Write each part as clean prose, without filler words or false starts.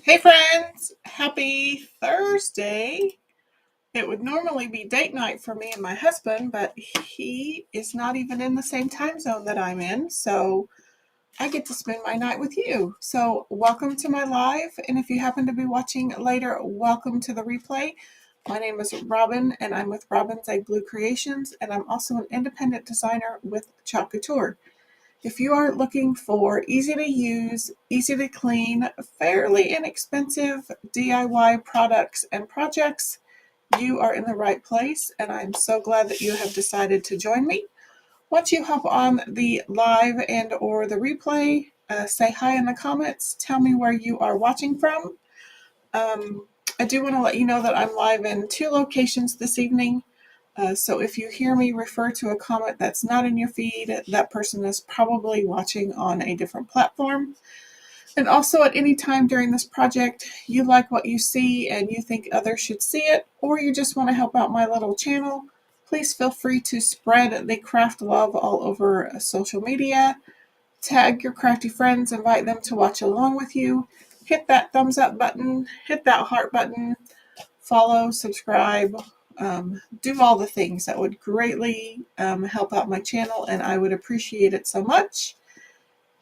Hey friends, happy Thursday. It would normally be date night for me and my husband, but he is not even in the same time zone that I'm in, so I get to spend my night with you. So welcome to my live, and if you happen to be watching later, welcome to the replay. My name is Robin, and I'm with Robin's Egg Blue Creations, and I'm also an independent designer with Couture. If you are looking for easy to use, easy to clean, fairly inexpensive DIY products and projects, you are in the right place, and I'm so glad that you have decided to join me. Once you hop on the live and or the replay, say hi in the comments. Tell me where you are watching from. I do want to let you know that I'm live in 2 locations this evening. So if you hear me refer to a comment that's not in your feed, that person is probably watching on a different platform. And also at any time during this project, you like what you see and you think others should see it, or you just want to help out my little channel, please feel free to spread the craft love all over social media. Tag your crafty friends, invite them to watch along with you. Hit that thumbs up button, hit that heart button, follow, subscribe, do all the things that would greatly help out my channel, and I would appreciate it so much.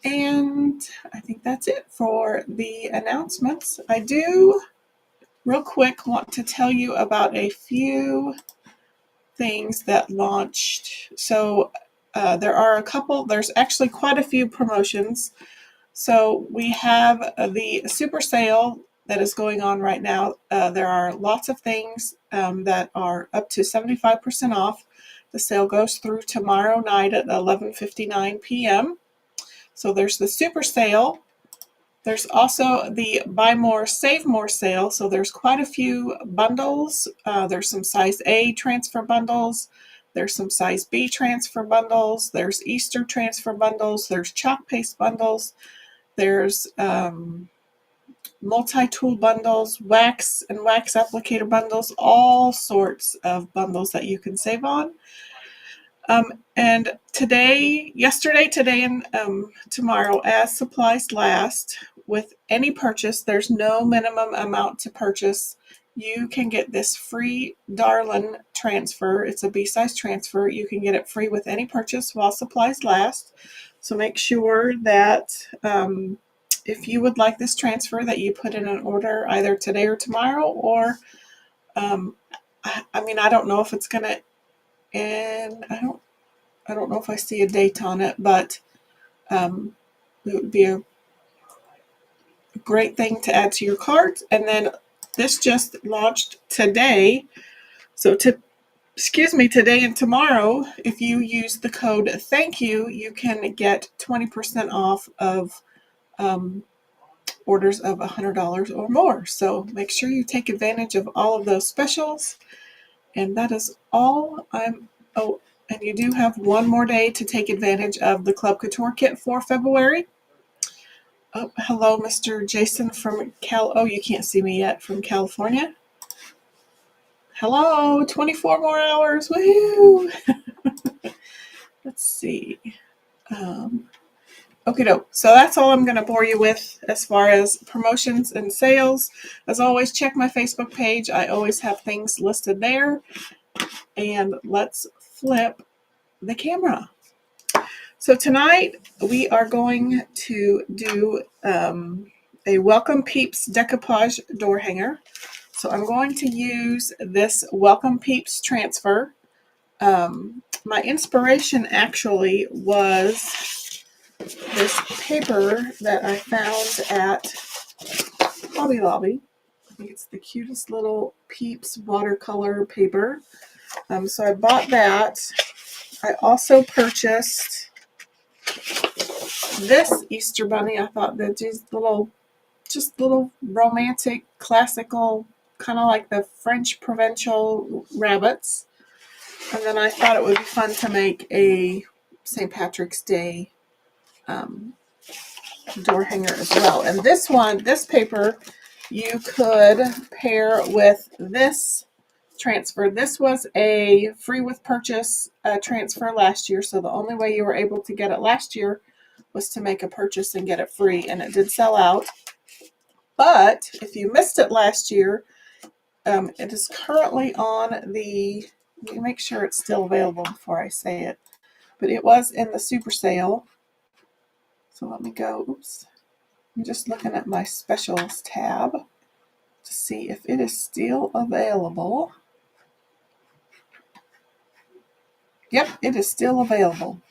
And I think that's it for the announcements. I do real quick want to tell you about a few things that launched. So there's actually quite a few promotions. So we have the super sale that is going on right now. There are lots of things that are up to 75% off. The sale goes through tomorrow night at 11:59 p.m. So there's the super sale. There's also the buy more, save more sale. So there's quite a few bundles. There's some size A transfer bundles. There's some size B transfer bundles. There's Easter transfer bundles. There's chalk paste bundles. There's multi-tool bundles, wax and wax applicator bundles, all sorts of bundles that you can save on. And yesterday, today, and tomorrow, as supplies last, with any purchase, there's no minimum amount to purchase. You can get this free Darlin transfer. It's a B-size transfer. You can get it free with any purchase while supplies last. So make sure that if you would like this transfer, that you put in an order either today or tomorrow, or I mean, I don't know if it's gonna end. I don't know if I see a date on it, but it would be a great thing to add to your cart. And then this just launched today. So today and tomorrow, if you use the code thank you can get 20% off of orders of $100 or more. So make sure you take advantage of all of those specials. And that is all oh, and you do have one more day to take advantage of the Club Couture kit for February. Oh, hello, Mr. Jason from oh, you can't see me yet, from California. Hello, 24 more hours, woohoo! Let's see. Okay, so that's all I'm going to bore you with as far as promotions and sales. As always, check my Facebook page. I always have things listed there. And let's flip the camera. So tonight we are going to do a Welcome Peeps decoupage door hanger. So I'm going to use this Welcome Peeps transfer. My inspiration actually was this paper that I found at Hobby Lobby. I think it's the cutest little Peeps watercolor paper. So I bought that. I also purchased this Easter bunny. I thought that these little romantic, classical, kind of like the French provincial rabbits. And then I thought it would be fun to make a St. Patrick's Day door hanger as well. And this paper, you could pair with this transfer. This was a free with purchase transfer last year, so the only way you were able to get it last year was to make a purchase and get it free, and it did sell out. But if you missed it last year, it is currently on the, let me make sure it's still available before I say it, but it was in the super sale. So let me go, oops, I'm just looking at my specials tab to see if it is still available. Yep, it is still available.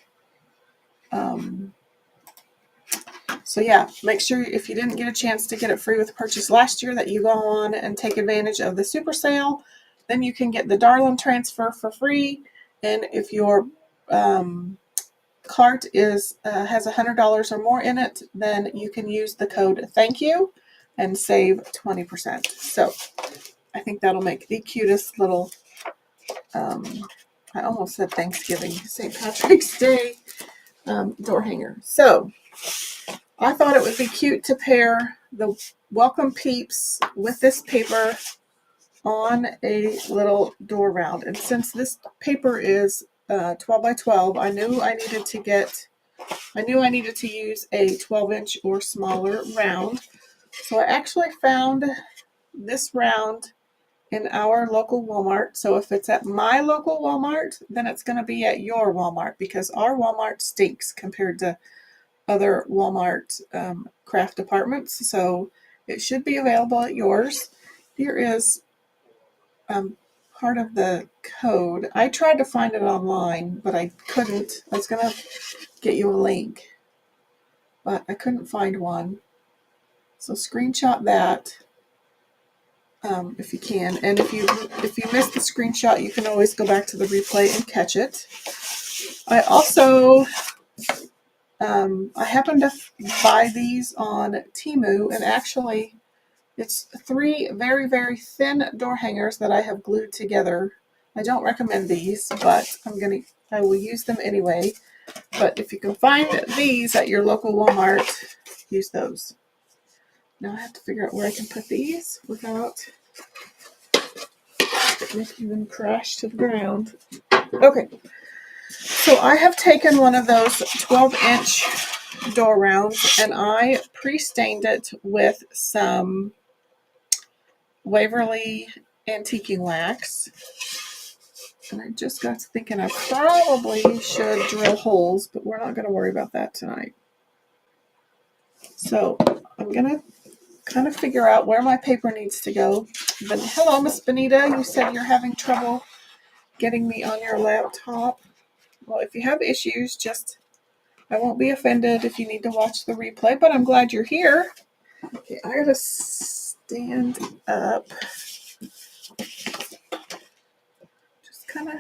So yeah, make sure if you didn't get a chance to get it free with purchase last year that you go on and take advantage of the super sale. Then you can get the Darlin transfer for free. And if your cart has $100 or more in it, then you can use the code thank you and save 20%. So I think that'll make the cutest little, I almost said Thanksgiving, St. Patrick's Day door hanger. So I thought it would be cute to pair the Welcome Peeps with this paper on a little door round. And since this paper is 12 by 12, I knew I needed to use a 12-inch or smaller round. So I actually found this round in our local Walmart. So if it's at my local Walmart, then it's going to be at your Walmart, because our Walmart stinks compared to other Walmart craft departments. So it should be available at yours. Here is part of the code. I tried to find it online, but I couldn't. I was going to get you a link, but I couldn't find one. So screenshot that if you can. And if you missed the screenshot, you can always go back to the replay and catch it. I also I happened to buy these on Temu, and actually it's 3 very, very thin door hangers that I have glued together. I don't recommend these, but I will use them anyway. But if you can find these at your local Walmart, use those. Now I have to figure out where I can put these without making them crash to the ground. Okay. So I have taken one of those 12-inch door rounds and I pre-stained it with some Waverly antiquing wax. And I just got to thinking I probably should drill holes, but we're not going to worry about that tonight. So I'm going to kind of figure out where my paper needs to go. But hello, Miss Benita. You said you're having trouble getting me on your laptop. Well, if you have issues, I won't be offended if you need to watch the replay, but I'm glad you're here. Okay, I gotta stand up. Just kind of,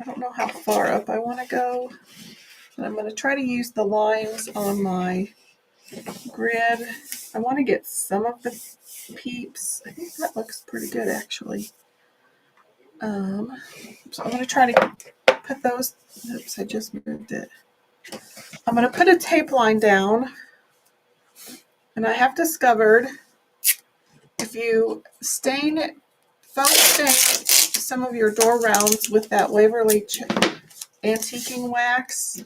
I don't know how far up I want to go. And I'm going to try to use the lines on my grid. I want to get some of the Peeps. I think that looks pretty good, actually. So I'm going to try to put those. Oops, I just moved it. I'm going to put a tape line down. And I have discovered if you felt stain some of your door rounds with that Waverly antiquing wax,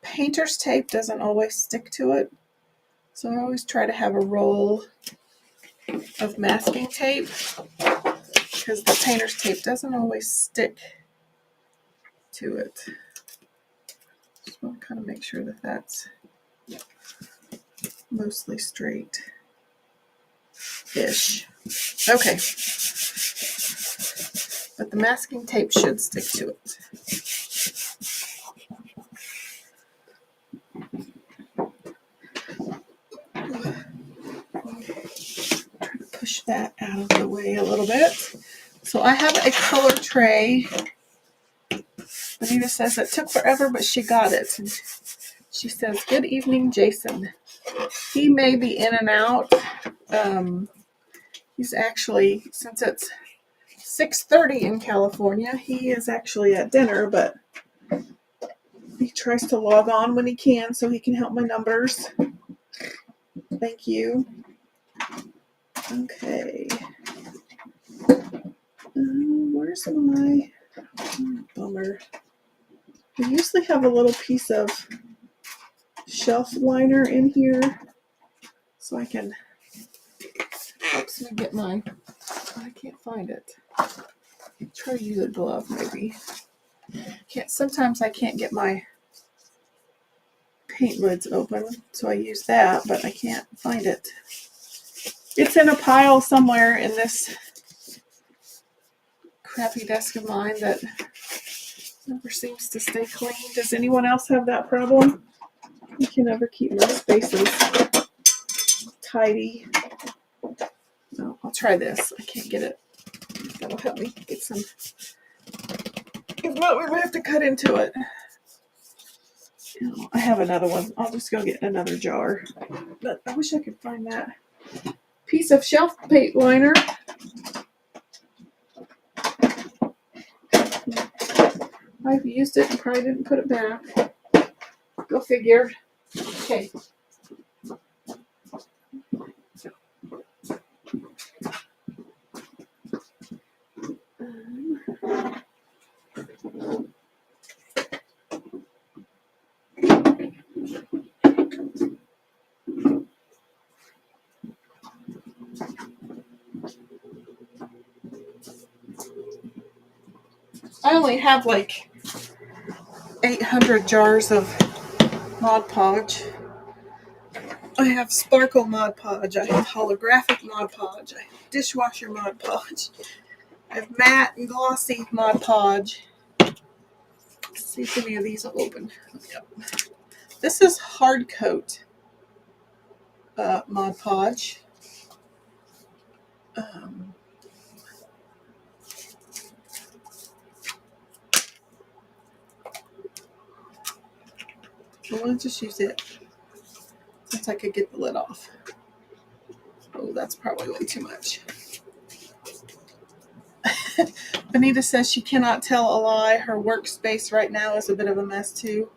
painter's tape doesn't always stick to it. So I always try to have a roll of masking tape because the painter's tape doesn't always stick to it. Just want to kind of make sure that that's mostly straight-ish. Okay. But the masking tape should stick to it. Try to push that out of the way a little bit. So I have a color tray. Anita says it took forever, but she got it. And she says, "Good evening, Jason." He may be in and out. He's actually, since it's 6:30 in California, he is actually at dinner, but he tries to log on when he can so he can help my numbers. Thank you. Okay. Where's my bummer? I usually have a little piece of shelf liner in here so I can helps me get my, I can't find it. Try to use a glove maybe. Sometimes I can't get my paint lids open, so I use that, but I can't find it. It's in a pile somewhere in this crappy desk of mine that never seems to stay clean. Does anyone else have that problem? I can never keep my spaces tidy. No, I'll try this. I can't get it. That'll help me get some. If not, we may have to cut into it. I have another one. I'll just go get another jar. But I wish I could find that piece of shelf paint liner. I've used it and probably didn't put it back. Go figure. Okay. I only have like 800 jars of Mod Podge. I have sparkle Mod Podge. I have holographic Mod Podge. I have dishwasher Mod Podge. I have matte and glossy Mod Podge. Let's see if any of these will open. Yep. This is hard coat Mod Podge. I'm going to just use it since I could get the lid off. Oh, that's probably way too much. Benita says she cannot tell a lie. Her workspace right now is a bit of a mess too.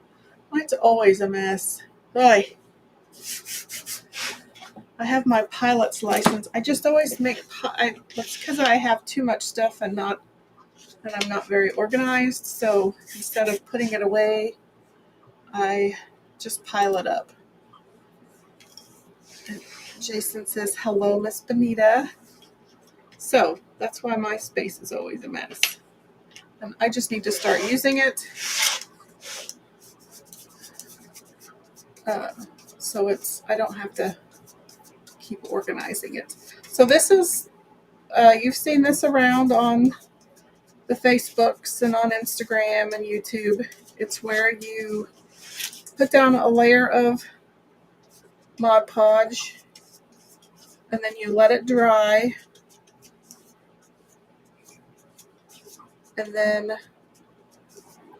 Mine's always a mess. Boy. I have my pilot's license. I just always that's because I have too much stuff and I'm not very organized. So instead of putting it away, I just pile it up. And Jason says, "Hello, Miss Benita." So that's why my space is always a mess. And I just need to start using it. So I don't have to keep organizing it. So this is, you've seen this around on the Facebooks and on Instagram and YouTube. It's where you put down a layer of Mod Podge and then you let it dry, and then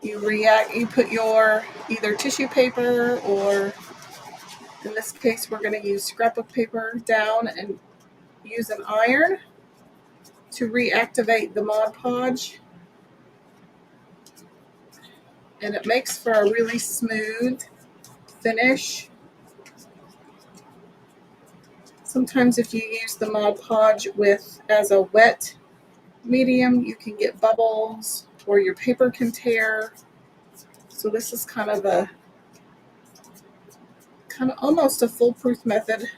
you put your either tissue paper, or in this case we're going to use scrapbook paper, down and use an iron to reactivate the Mod Podge, and it makes for a really smooth finish. Sometimes if you use the Mod Podge as a wet medium, you can get bubbles or your paper can tear. So this is kind of almost a foolproof method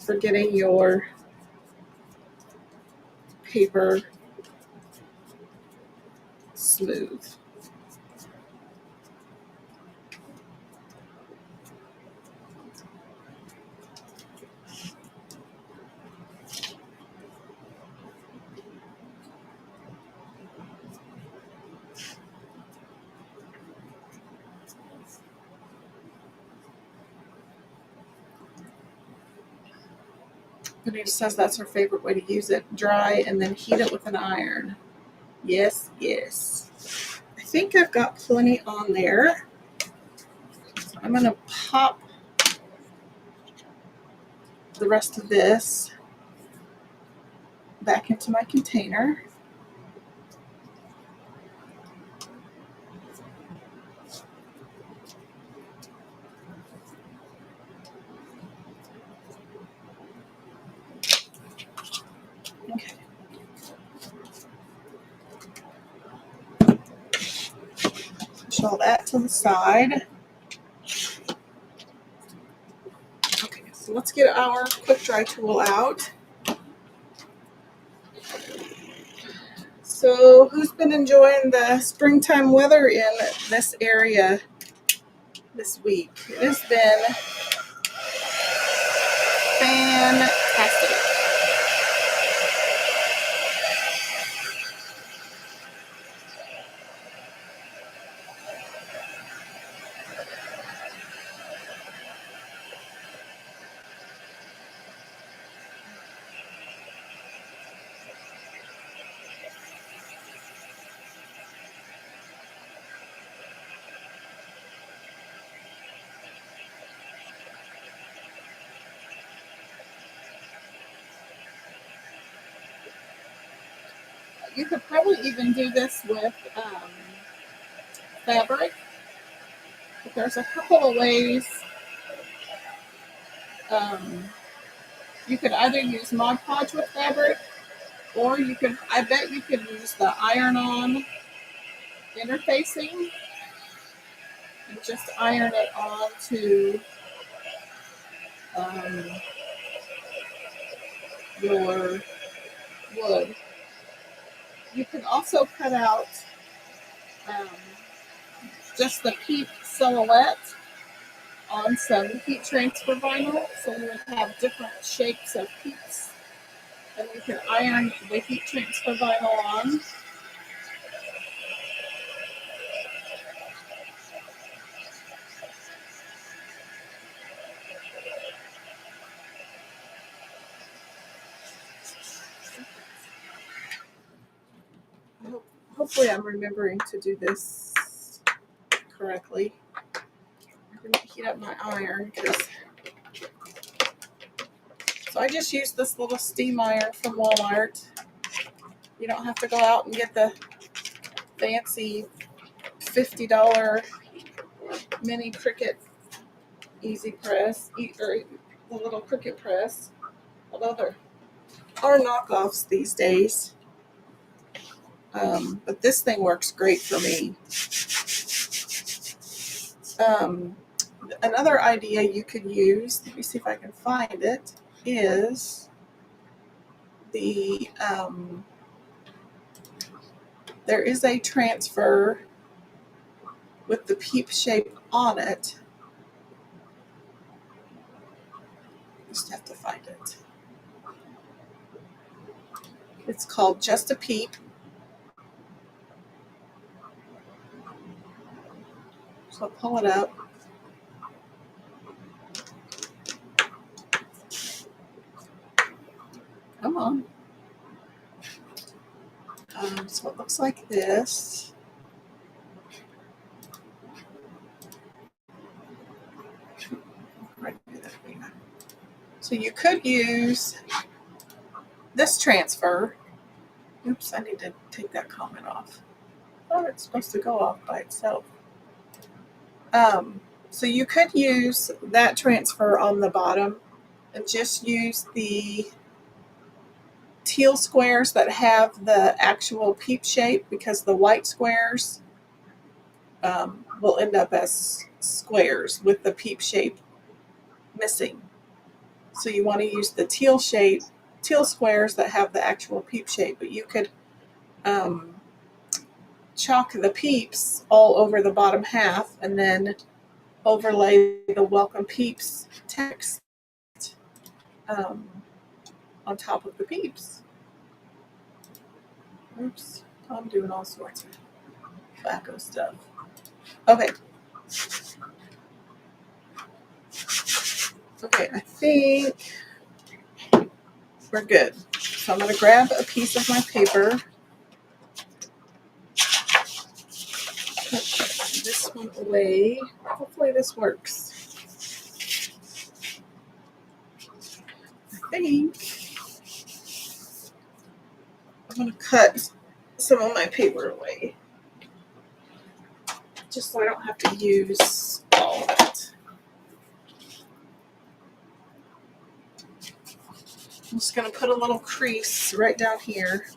for getting your paper smooth. Anita says that's her favorite way to use it. Dry and then heat it with an iron. Yes, yes. I think I've got plenty on there. So I'm going to pop the rest of this back into my container. Okay. Push all that to the side. Okay, so let's get our quick dry tool out. So who's been enjoying the springtime weather in this area this week? It has been fantastic. You could probably even do this with fabric. But there's a couple of ways. You could either use Mod Podge with fabric, or I bet you could use the iron-on interfacing and just iron it onto your wood. You can also cut out just the Peep silhouette on some heat transfer vinyl, so you would have different shapes of Peeps, and you can iron the heat transfer vinyl on. Hopefully I'm remembering to do this correctly. I'm going to heat up my iron, so I just use this little steam iron from Walmart. You don't have to go out and get the fancy $50 mini Cricut easy press, or the little Cricut press, although there are knockoffs these days. But this thing works great for me. Another idea you could use, let me see if I can find it, is there is a transfer with the Peep shape on it. Just have to find it. It's called Just a Peep. So I'll pull it up. Come on. So it looks like this. Right there. So you could use this transfer. Oops, I need to take that comment off. Oh, it's supposed to go off by itself. So you could use that transfer on the bottom and just use the teal squares that have the actual peep shape, because the white squares will end up as squares with the peep shape missing. So you want to use the teal squares that have the actual peep shape, but you could chalk the peeps all over the bottom half and then overlay the Welcome Peeps text on top of the peeps. Oops, I'm doing all sorts of tobacco stuff. Okay. Okay, I think we're good. So I'm going to grab a piece of my paper. Put this one away. Hopefully this works. I think I'm going to cut some of my paper away, just so I don't have to use all of it. I'm just going to put a little crease right down here,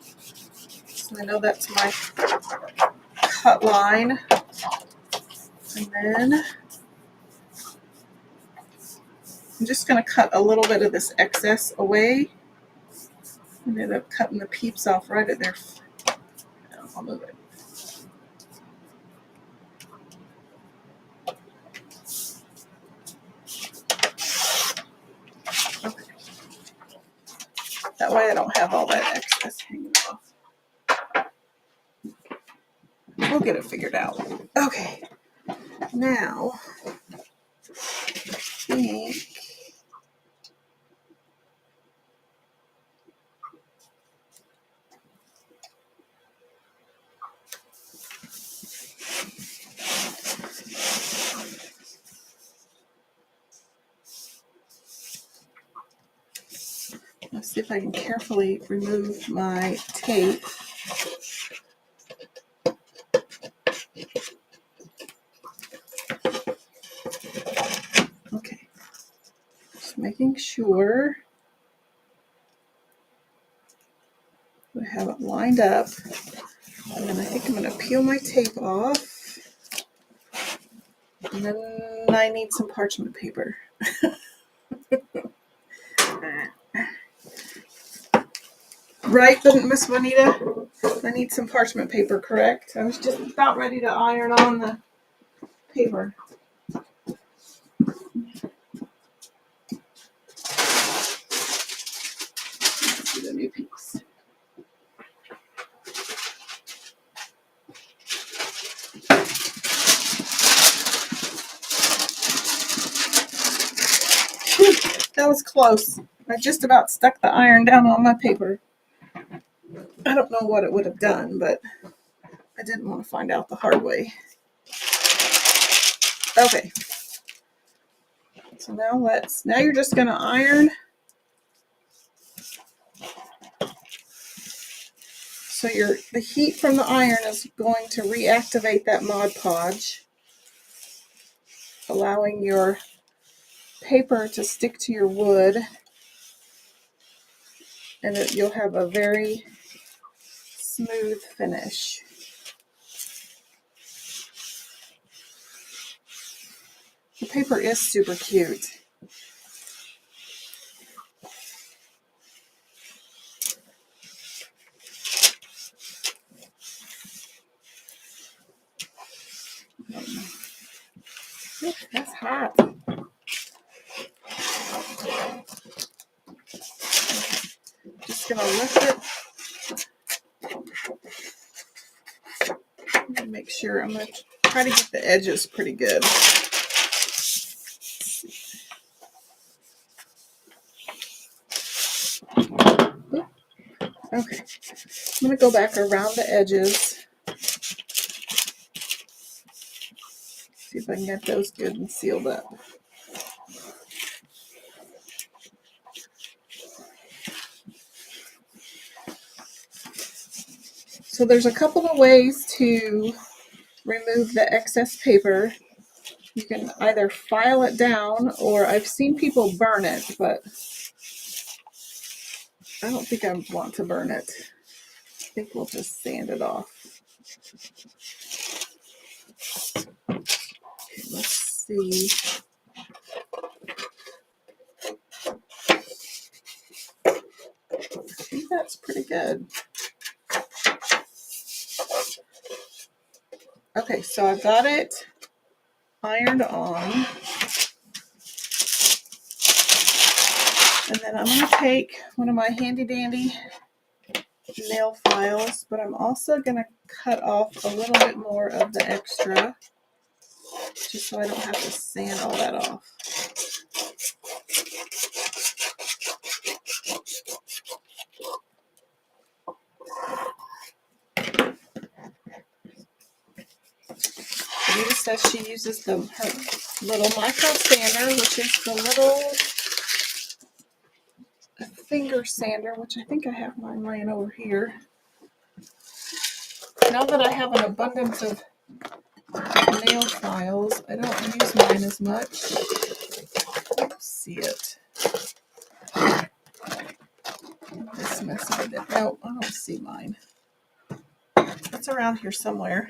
so I know that's my cut line. And then I'm just going to cut a little bit of this excess away and end up cutting the peeps off right at their. I'll move it. Okay. That way I don't have all that excess hanging off. We'll get it figured out. Okay. Now, I think let's see if I can carefully remove my tape. Okay, just making sure we have it lined up. And then I think I'm going to peel my tape off. And then I need some parchment paper. Right, Miss Juanita? I need some parchment paper, correct? I was just about ready to iron on the paper. Let's do the new piece. Whew, that was close. I just about stuck the iron down on my paper. I don't know what it would have done, but I didn't want to find out the hard way. Okay. So now you're just going to iron. So the heat from the iron is going to reactivate that Mod Podge, allowing your paper to stick to your wood, and you'll have a very smooth finish. The paper is super cute. That's hot. Just gonna lift it Make sure I'm going to try to get the edges pretty good. Okay, I'm going to go back around the edges. See if I can get those good and sealed up. So there's a couple of ways to remove the excess paper. You can either file it down, or I've seen people burn it, but I don't think I want to burn it. I think we'll just sand it off. Okay, let's see. I think that's pretty good. Okay, so I've got it ironed on. And then I'm going to take one of my handy dandy nail files, but I'm also going to cut off a little bit more of the extra, just so I don't have to sand all that off. Anita says she uses her little micro sander, which is the little finger sander, which I think I have mine laying over here. Now that I have an abundance of nail files, I don't use mine as much. Let's see it. This messy bit. No, I don't see mine. It's around here somewhere.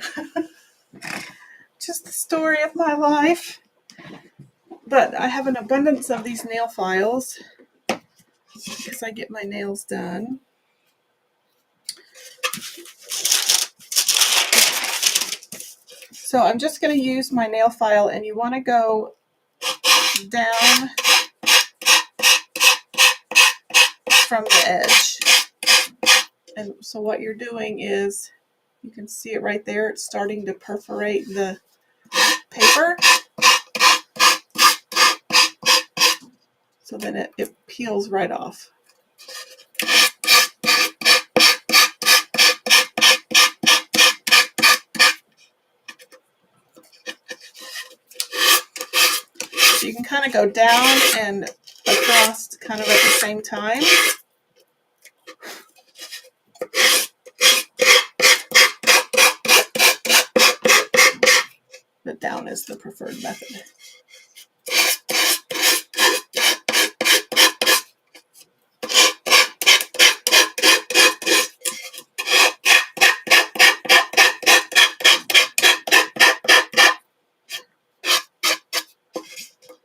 Just the story of my life. But I have an abundance of these nail files because I get my nails done. So I'm just going to use my nail file, and you want to go down from the edge. And so what you're doing is, you can see it right there, it's starting to perforate the paper. So then it peels right off. So you can kind of go down and across kind of at the same time. But down is the preferred method.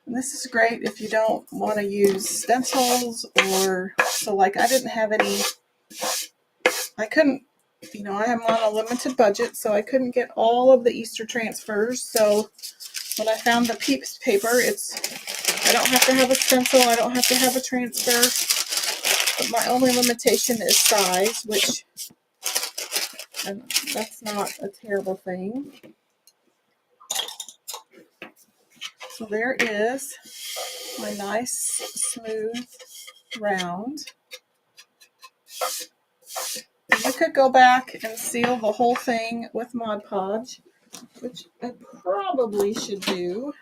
And this is great if you don't want to use stencils, or so like I didn't have any, I couldn't, I am on a limited budget, so I couldn't get all of the Easter transfers. So when I found the Peeps paper, I don't have to have a stencil, I don't have to have a transfer, but my only limitation is size, which, and that's not a terrible thing. So there is my nice, smooth round. You could go back and seal the whole thing with Mod Podge, which I probably should do.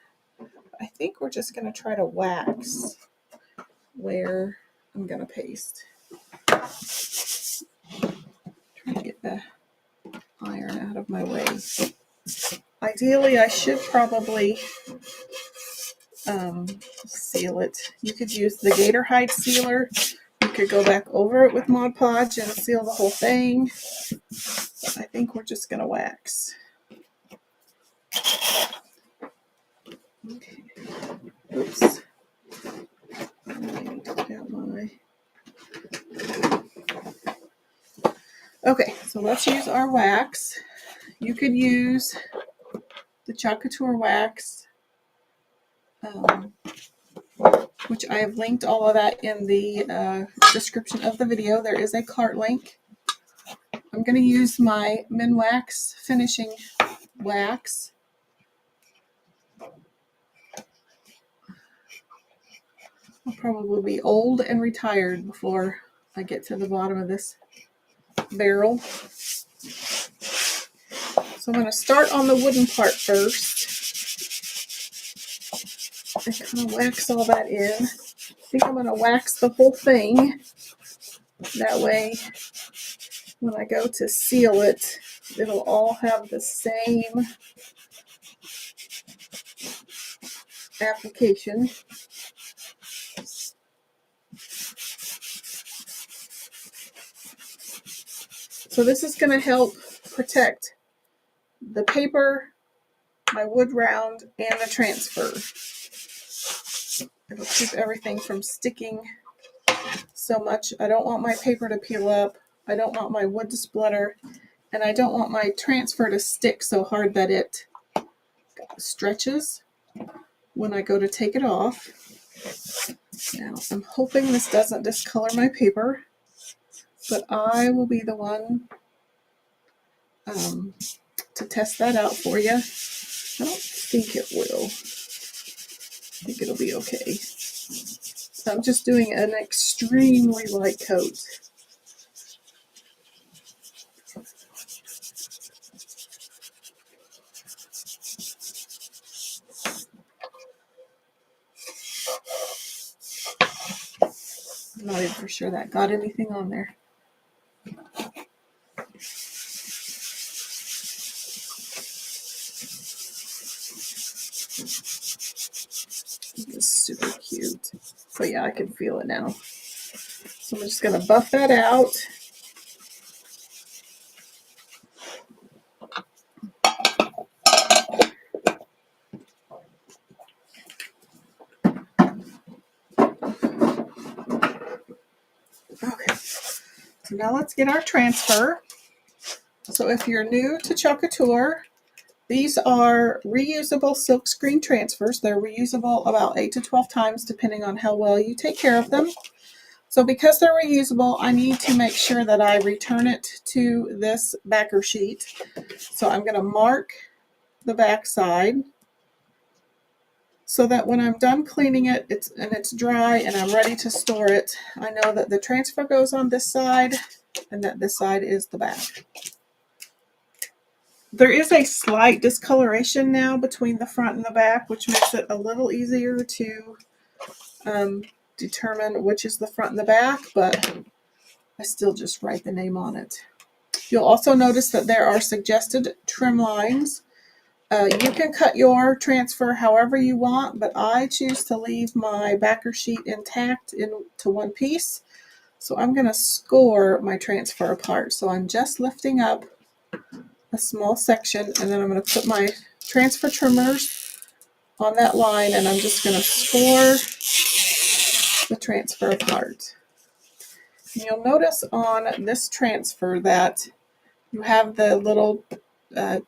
I think we're just going to try to wax where I'm going to paste. Try to get the iron out of my way. Ideally, I should probably seal it. You could use the gator hide sealer. You could go back over it with Mod Podge and seal the whole thing. But I think we're just going to wax. Okay. Oops. I need to get out my... Okay, so let's use our wax. You could use the Couture wax, which I have linked all of that in the description of the video. There is a cart link. I'm going to use my Minwax finishing wax. I'll probably be old and retired before I get to the bottom of this barrel. So I'm going to start on the wooden part first and kind of wax all that in. I think I'm going to wax the whole thing. That way, when I go to seal it, it'll all have the same application. So this is going to help protect the paper, my wood round, and the transfer. It'll keep everything from sticking so much. I don't want my paper to peel up. I don't want my wood to splinter. And I don't want my transfer to stick so hard that it stretches when I go to take it off. Now, I'm hoping this doesn't discolor my paper, but I will be the one to test that out for you. I don't think it will. I think it'll be okay. So I'm just doing an extremely light coat. I'm not even for sure that got anything on there. It's super cute. So yeah, I can feel it now. So I'm just going to buff that out. Okay, so now let's get our transfer. So if you're new to Couture, these are reusable silkscreen transfers. They're reusable about 8 to 12 times depending on how well you take care of them. So because they're reusable, I need to make sure that I return it to this backer sheet. So I'm going to mark the back side so that when I'm done cleaning it, it's dry and I'm ready to store it, I know that the transfer goes on this side and that this side is the back. There is a slight discoloration now between the front and the back, which makes it a little easier to determine which is the front and the back, but I still just write the name on it. You'll also notice that there are suggested trim lines. You can cut your transfer however you want, but I choose to leave my backer sheet intact into one piece. So I'm going to score my transfer apart. So I'm just lifting up a small section, and then I'm going to put my transfer trimmers on that line, and I'm just going to score the transfer apart. And you'll notice on this transfer that you have the little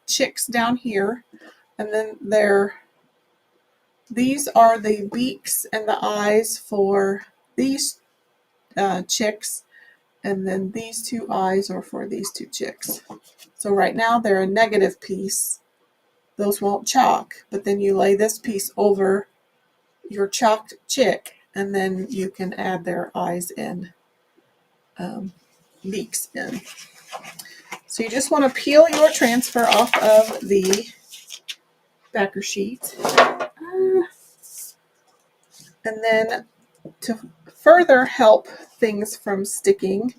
chicks down here, and then these are the beaks and the eyes for these chicks, and then these two eyes are for these two chicks. So right now they're a negative piece. Those won't chalk, but then you lay this piece over your chalked chick, and then you can add their eyes and beaks in. So you just want to peel your transfer off of the backer sheet. And then to further help things from sticking,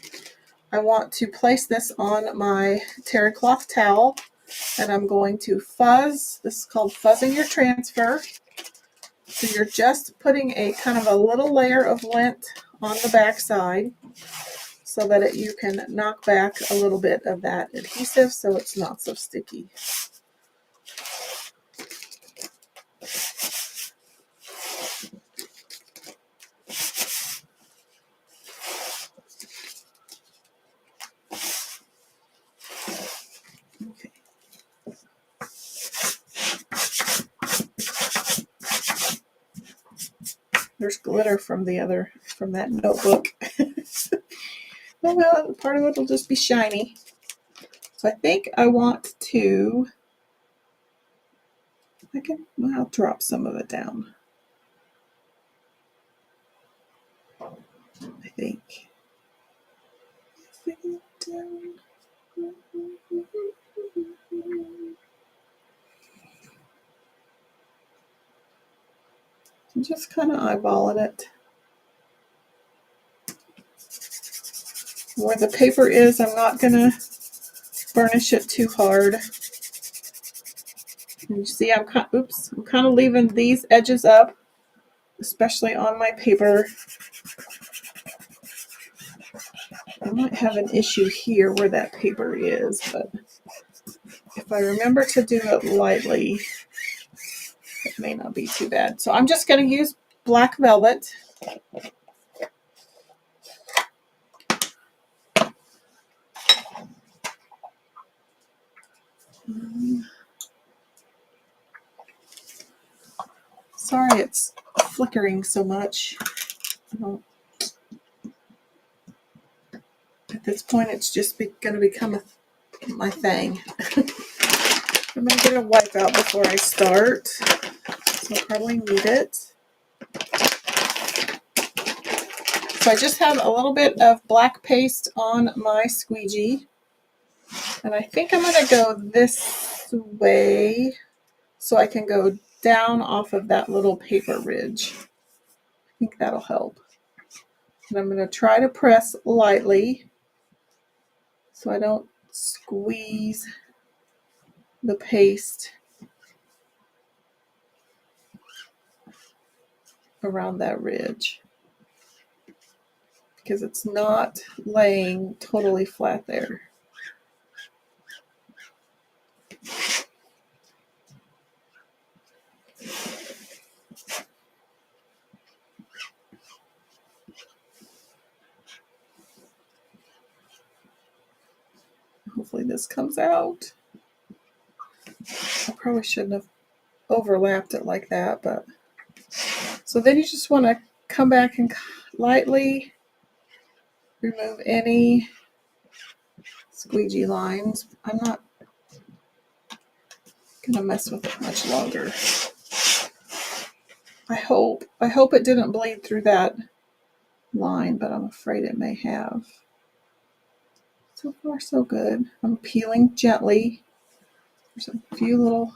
I want to place this on my terry cloth towel, and I'm going to fuzz. This is called fuzzing your transfer. So you're just putting a kind of a little layer of lint on the back side so that you can knock back a little bit of that adhesive so it's not so sticky. Okay. There's glitter from that notebook. Oh well, part of it will just be shiny. So I think I want to, I'll drop some of it down. I think. I'm just kind of eyeballing it. Where the paper is, I'm not going to burnish it too hard. And you see, I'm kind of leaving these edges up, especially on my paper. I might have an issue here where that paper is, but if I remember to do it lightly, it may not be too bad. So I'm just going to use black velvet. Sorry it's flickering so much. At this point, it's just going to become my thing. I'm going to get a wipe out before I start, so I'll probably need it. So I just have a little bit of black paste on my squeegee, and I think I'm going to go this way so I can go down off of that little paper ridge. I think that'll help. And I'm going to try to press lightly so I don't squeeze the paste around that ridge, because it's not laying totally flat there. Hopefully this comes out. I probably shouldn't have overlapped it like that, but so then you just want to come back and lightly remove any squeegee lines. I'm not gonna mess with it much longer. I hope it didn't bleed through that line, but I'm afraid it may have. So far so good. I'm peeling gently. There's a few little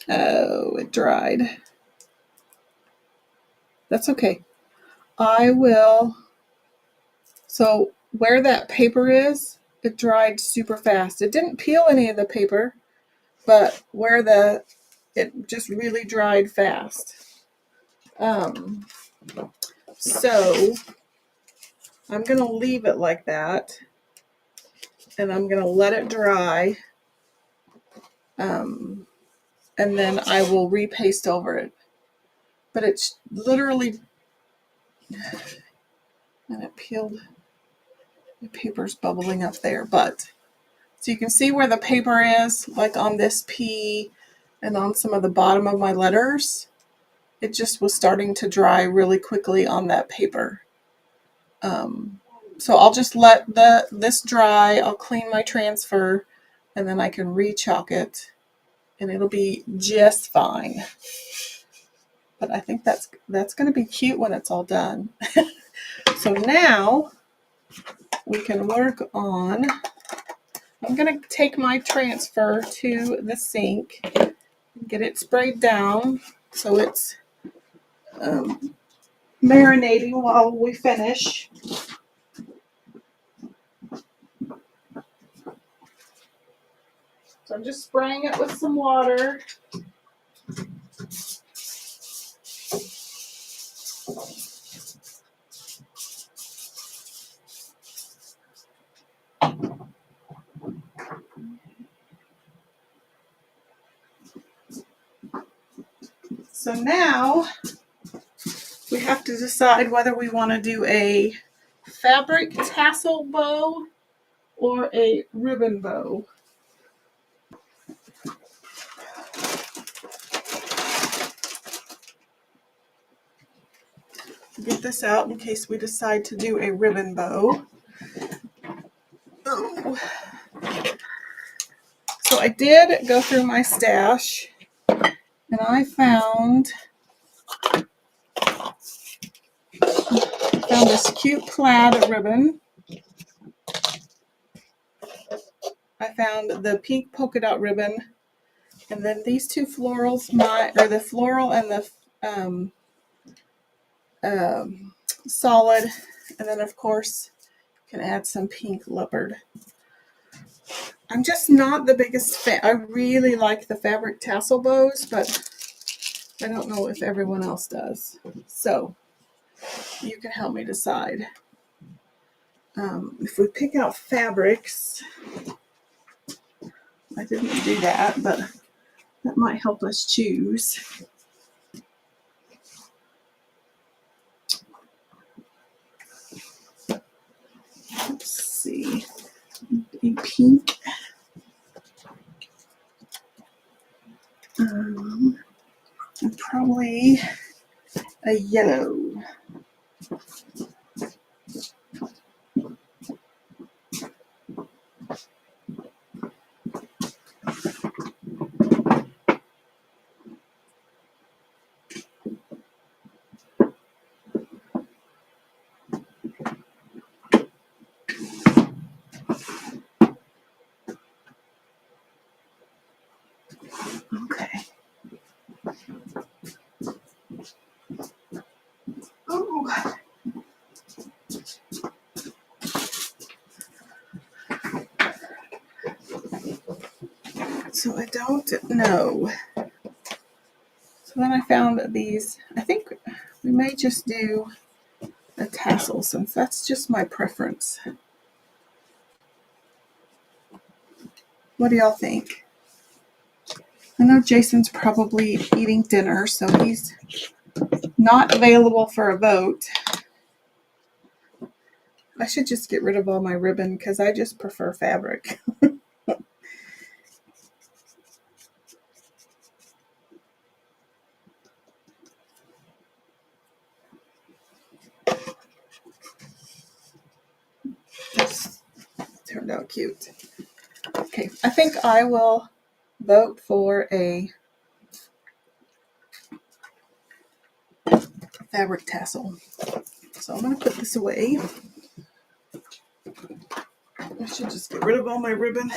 oh, it dried. That's okay. I will. So where that paper is, it dried super fast. It didn't peel any of the paper, but where it just really dried fast. So I'm going to leave it like that, and I'm going to let it dry, and then I will repaste over it. But it's literally, and it peeled, the paper's bubbling up there, but so you can see where the paper is, like on this P and on some of the bottom of my letters. It just was starting to dry really quickly on that paper. So I'll just let this dry. I'll clean my transfer, and then I can re-chalk it, and it'll be just fine. But I think that's going to be cute when it's all done. So now we can work on. I'm going to take my transfer to the sink and get it sprayed down so it's marinating while we finish. So I'm just spraying it with some water. So now we have to decide whether we want to do a fabric tassel bow or a ribbon bow. Get this out in case we decide to do a ribbon bow. Oh. So I did go through my stash and I found this cute plaid ribbon. I found the pink polka dot ribbon, and then these two florals, the floral and the solid, and then of course you can add some pink leopard. I'm just not the biggest fan. I really like the fabric tassel bows, but I don't know if everyone else does. So you can help me decide. If we pick out fabrics, I didn't do that, but that might help us choose. Let's see. A pink. And probably a yellow. Okay. Oh. So I don't know. So then I found these. I think we may just do a tassel since that's just my preference. What do y'all think? I know Jason's probably eating dinner, so he's not available for a vote. I should just get rid of all my ribbon because I just prefer fabric. This turned out cute. Okay, I think I will vote for a fabric tassel. So I'm going to put this away. I should just get rid of all my ribbon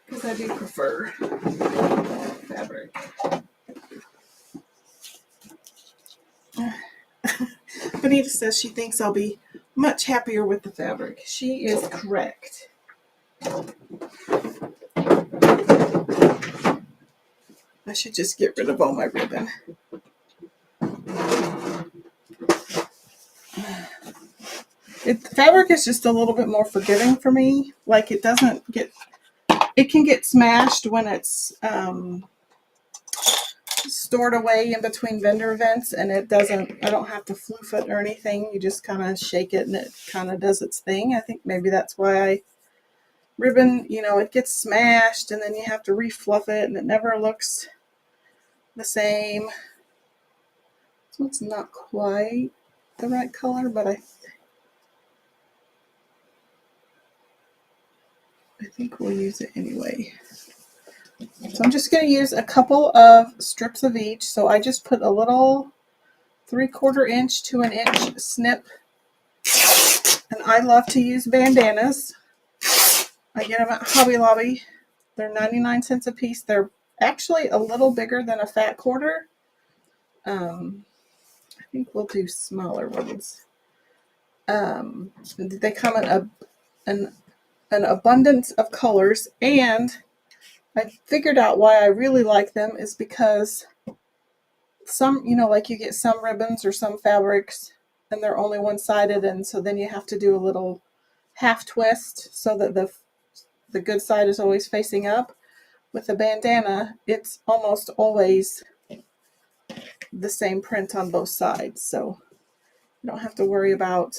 because I do prefer fabric. Benita says she thinks I'll be much happier with the fabric. She is correct. I should just get rid of all my ribbon. Fabric is just a little bit more forgiving for me. Like it can get smashed when it's stored away in between vendor events, and I don't have to floof it or anything. You just kind of shake it and it kind of does its thing. I think maybe that's why ribbon, it gets smashed and then you have to refluff it and it never looks the same. So it's not quite the right color, but I think we'll use it anyway. So I'm just going to use a couple of strips of each. So I just put a little 3/4 inch to an inch snip. And I love to use bandanas. I get them at Hobby Lobby. They're 99 cents a piece. They're actually a little bigger than a fat quarter. I think we'll do smaller ones. They come in an abundance of colors, and I figured out why I really like them is because some, like you get some ribbons or some fabrics and they're only one-sided, and so then you have to do a little half twist so that the good side is always facing up. With a bandana, it's almost always the same print on both sides, so you don't have to worry about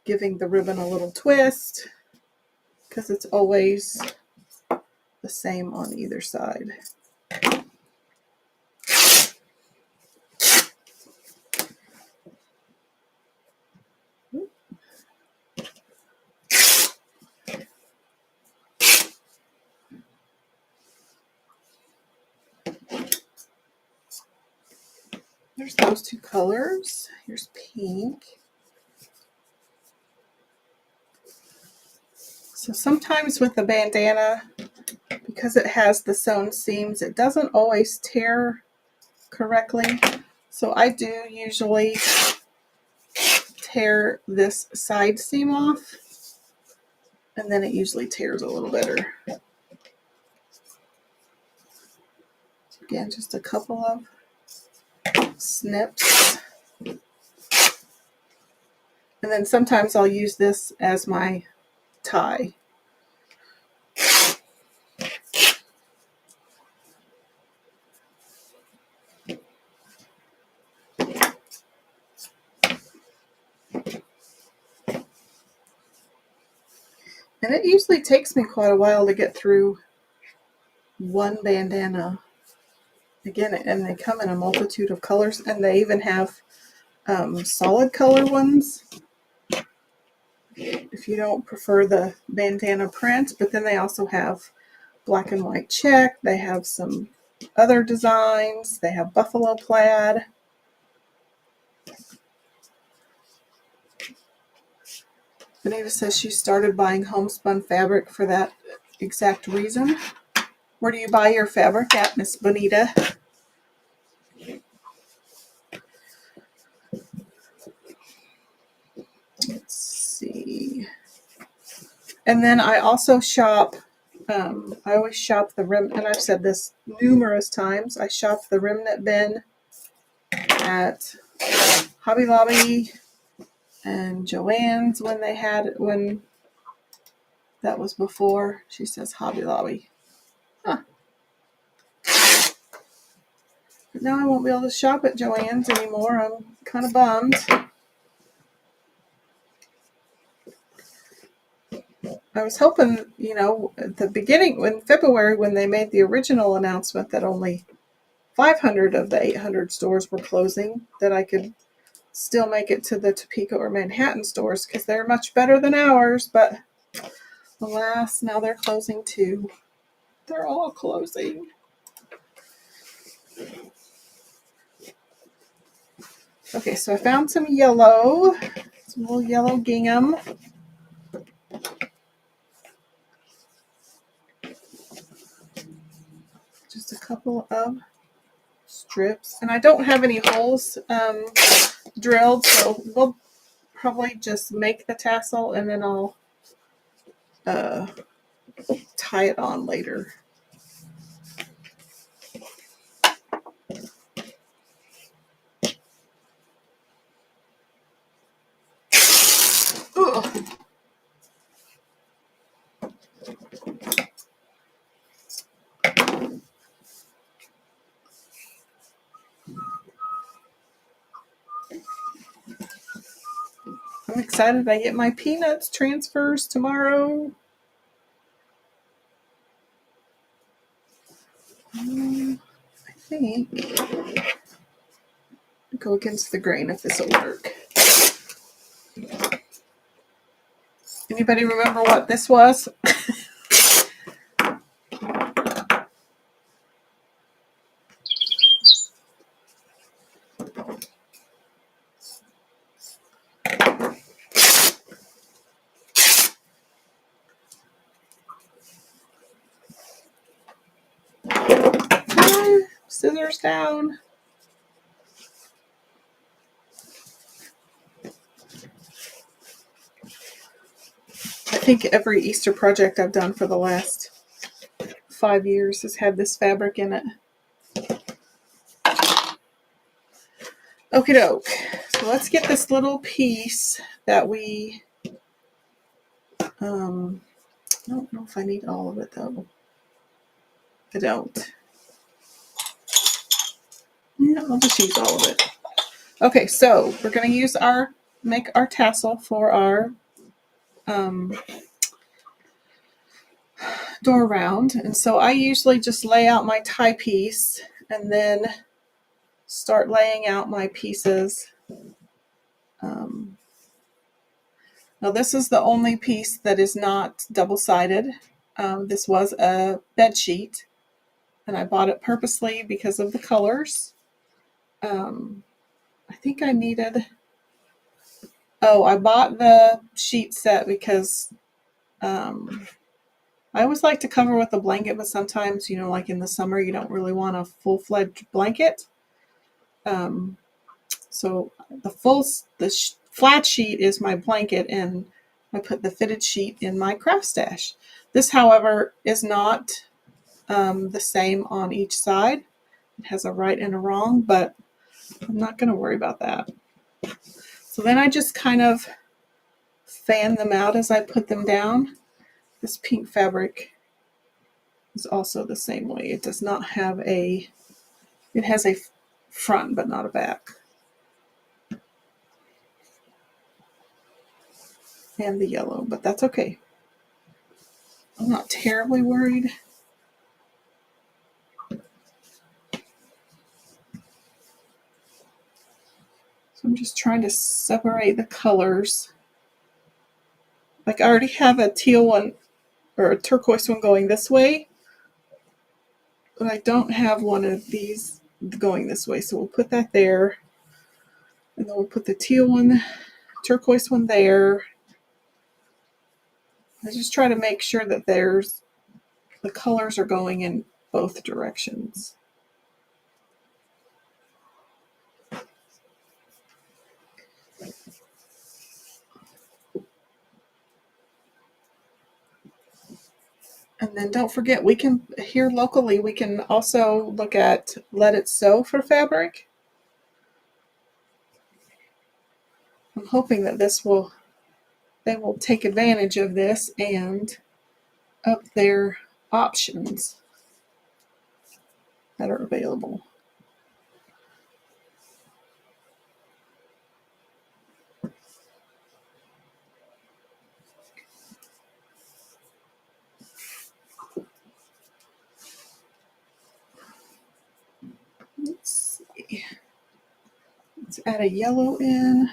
giving the ribbon a little twist, because it's always the same on either side. There's those two colors. Here's pink. So sometimes with the bandana, because it has the sewn seams, it doesn't always tear correctly. So I do usually tear this side seam off, and then it usually tears a little better. Again, just a couple of snips. And then sometimes I'll use this as my tie. And it usually takes me quite a while to get through one bandana. Again, and they come in a multitude of colors, and they even have solid color ones if you don't prefer the bandana print. But then they also have black and white check. They have some other designs. They have buffalo plaid. Bonita says she started buying homespun fabric for that exact reason. Where do you buy your fabric at, Miss Bonita? Let's see. And then I also shop, I always shop the rim, and I've said this numerous times, I shop the remnant bin at Hobby Lobby and Joann's when that was before. She says Hobby Lobby. Huh. But now I won't be able to shop at Joann's anymore. I'm kind of bummed. I was hoping, at the beginning, in February, when they made the original announcement that only 500 of the 800 stores were closing, that I could still make it to the Topeka or Manhattan stores, because they're much better than ours. But alas, now they're closing too. They're all closing. Okay, so I found some yellow, some little yellow gingham. Just a couple of strips. And I don't have any holes drilled, so we'll probably just make the tassel and then I'll tie it on later. Ugh. I'm excited I get my peanuts transfers tomorrow. I think I'll go against the grain if this will work. Anybody remember what this was? Scissors down. I think every Easter project I've done for the last 5 years has had this fabric in it. Okie doke. So let's get this little piece that we, I don't know if I need all of it though. I don't. I'll just use all of it. Okay, so we're going to make our tassel for our door round. And so I usually just lay out my tie piece and then start laying out my pieces. Now this is the only piece that is not double-sided. This was a bed sheet, and I bought it purposely because of the colors. I think I needed... Oh, I bought the sheet set because I always like to cover with a blanket, but sometimes, like in the summer, you don't really want a full-fledged blanket. So the flat sheet is my blanket, and I put the fitted sheet in my craft stash. This, however, is not the same on each side. It has a right and a wrong, but I'm not going to worry about that. So then I just kind of fan them out as I put them down. This pink fabric is also the same way. It does not have it has a front but not a back. And the yellow, but that's okay. I'm not terribly worried. So I'm just trying to separate the colors. Like I already have a teal one or a turquoise one going this way, but I don't have one of these going this way. So we'll put that there, and then we'll put the teal one, turquoise one there. I just try to make sure that the colors are going in both directions. And then don't forget, here locally, we can also look at Let It Sew for fabric. I'm hoping that they will take advantage of this and up their options that are available. Let's see. Let's add a yellow in.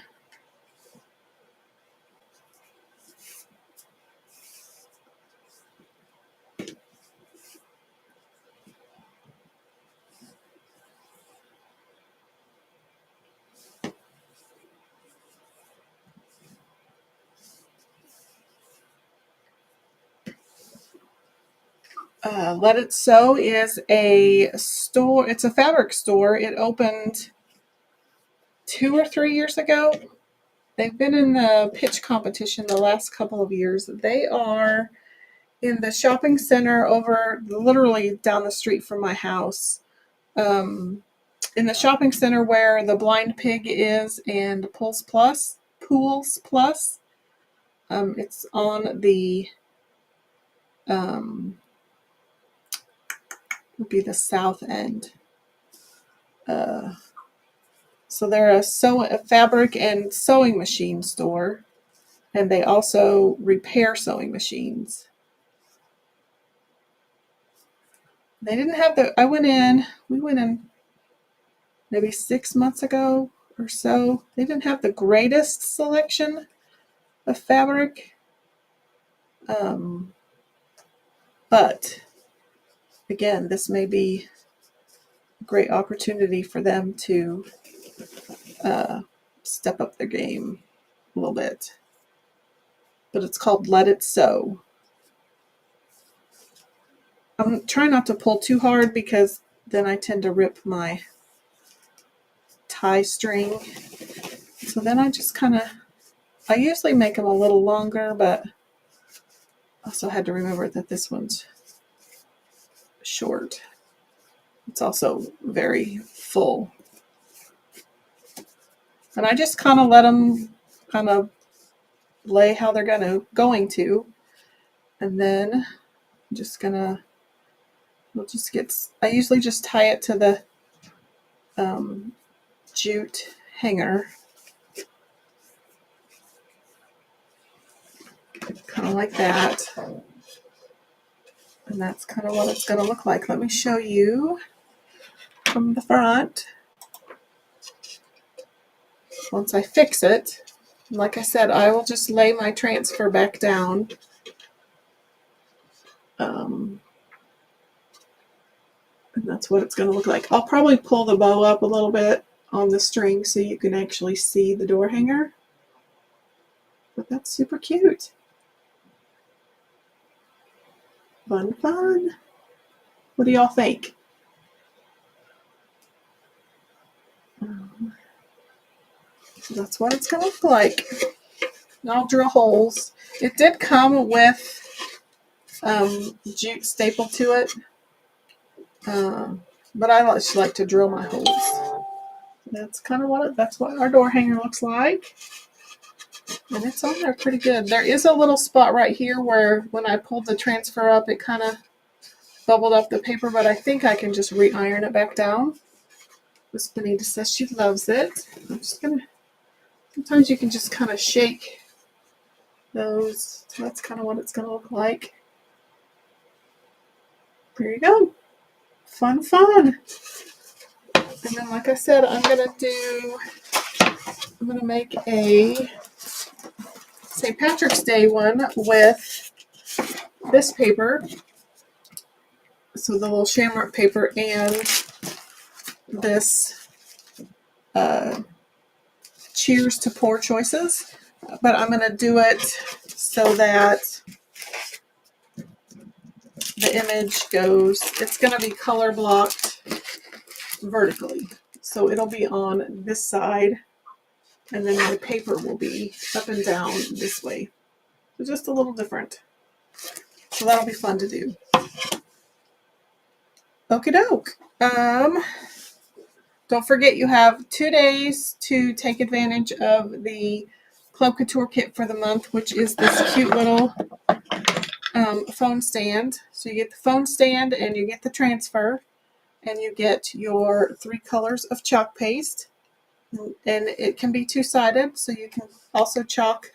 Let It Sew is a store. It's a fabric store. It opened 2 or 3 years ago. They've been in the pitch competition the last couple of years. They are in the shopping center over literally down the street from my house. In the shopping center where the Blind Pig is and Pools Plus. It's on the would be the south end. So they're a fabric and sewing machine store, and they also repair sewing machines. They didn't have we went in maybe 6 months ago or so. They didn't have the greatest selection of fabric. But again, this may be a great opportunity for them to step up their game a little bit. But it's called Let It Sew. I'm trying not to pull too hard because then I tend to rip my tie string. So then I just I usually make them a little longer, but also had to remember that this one's short. It's also very full. And I just kind of let them lay how they're going to. And then I'm just I usually just tie it to jute hanger. Kind of like that. And that's kind of what it's going to look like. Let me show you from the front. Once I fix it, like I said, I will just lay my transfer back down. And that's what it's going to look like. I'll probably pull the bow up a little bit on the string so you can actually see the door hanger. But that's super cute. Fun, fun. What do y'all think? So that's what it's going to look like. And I'll drill holes. It did come with jute staple to it. But I just like to drill my holes. That's kind of that's what our door hanger looks like. And it's on there pretty good. There is a little spot right here where when I pulled the transfer up, it kind of bubbled up the paper, but I think I can just re-iron it back down. Miss Benita says she loves it. I'm just going to, sometimes you can just kind of shake those. So that's kind of what it's going to look like. There you go. Fun, fun. And then, like I said, I'm going to make a St. Patrick's Day one with this paper. So the little shamrock paper and this Cheers to Pour Choices. But I'm going to do it so that the image goes, it's going to be color blocked vertically. So it'll be on this side, and then my paper will be up and down this way. So just a little different. So that'll be fun to do. Okie doke. Don't forget you have 2 days to take advantage of the Club Couture kit for the month, which is this cute little phone stand. So you get the phone stand and you get the transfer and you get your 3 colors of chalk paste. And it can be 2-sided, so you can also chalk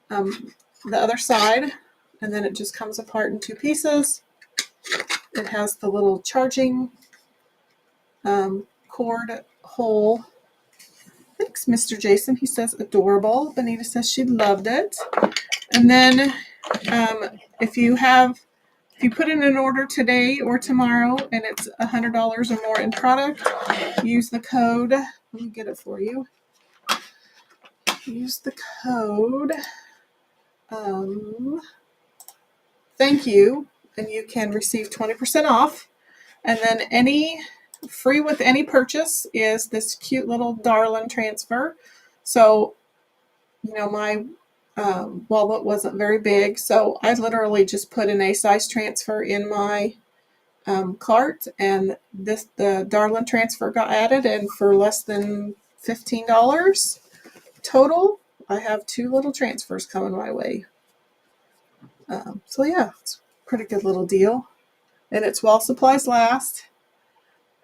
the other side, and then it just comes apart in 2 pieces. It has the little charging cord hole. Thanks, Mr. Jason. He says adorable. Benita says she loved it. And then if you put in an order today or tomorrow and it's $100 or more in product, use the code. Let me get it for you. Use the code thank you, and you can receive 20% off. And then free with any purchase is this cute little darling transfer. So, you know, my wallet wasn't very big, so I literally just put an A-size transfer in my cart, and the darling transfer got added, and for less than $15 total, I have 2 little transfers coming my way. So yeah, it's a pretty good little deal. And it's while supplies last.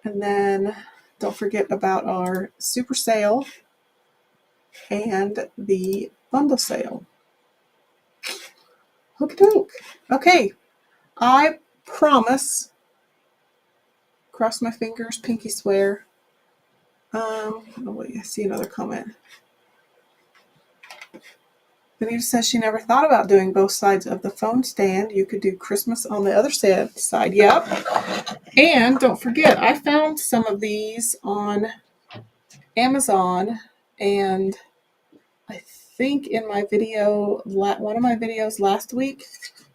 And then don't forget about our super sale and the bundle sale. Okie doke. Okay, I promise, cross my fingers, pinky swear. Oh wait, I see another comment. Benita says she never thought about doing both sides of the phone stand. You could do Christmas on the other side. Yep. And don't forget, I found some of these on Amazon, and I think in my video, one of my videos last week,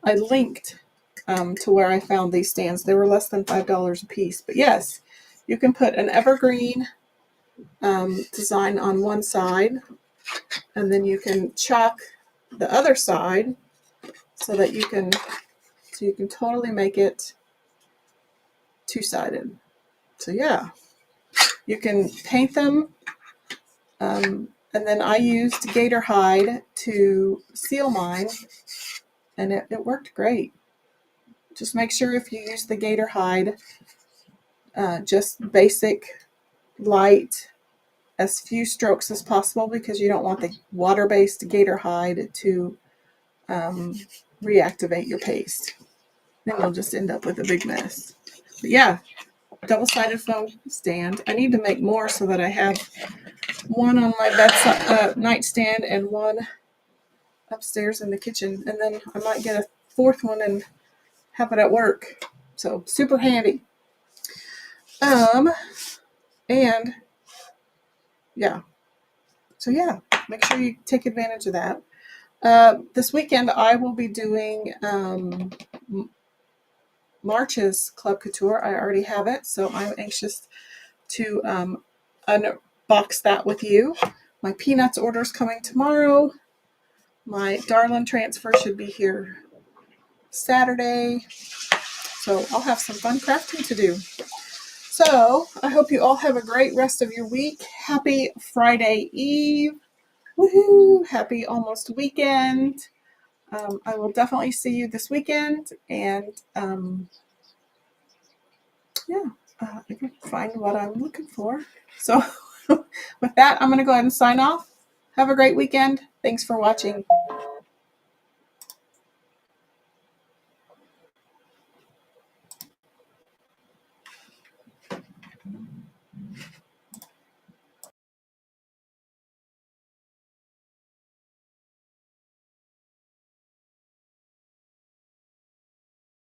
I linked to where I found these stands. They were less than $5 a piece. But yes, you can put an evergreen design on one side, and then you can chalk the other side so that you can totally make it 2-sided. So yeah, you can paint them, and then I used gator hide to seal mine, and it worked great. Just make sure if you use the gator hide, just basic light, as few strokes as possible because you don't want the water-based gator hide to reactivate your paste. Then you'll just end up with a big mess. But yeah, double-sided foam stand. I need to make more so that I have one on my bedside nightstand and one upstairs in the kitchen, and then I might get a fourth one and have it at work. So super handy. And yeah, so yeah, make sure you take advantage of that. This weekend I will be doing March's Club Couture. I already have it, so I'm anxious to unbox that with you. My Peanuts order is coming tomorrow. My Darlin transfer should be here Saturday. So I'll have some fun crafting to do. So I hope you all have a great rest of your week. Happy Friday Eve. Woohoo! Happy almost weekend. I will definitely see you this weekend. And yeah, I can find what I'm looking for. So with that, I'm going to go ahead and sign off. Have a great weekend. Thanks for watching.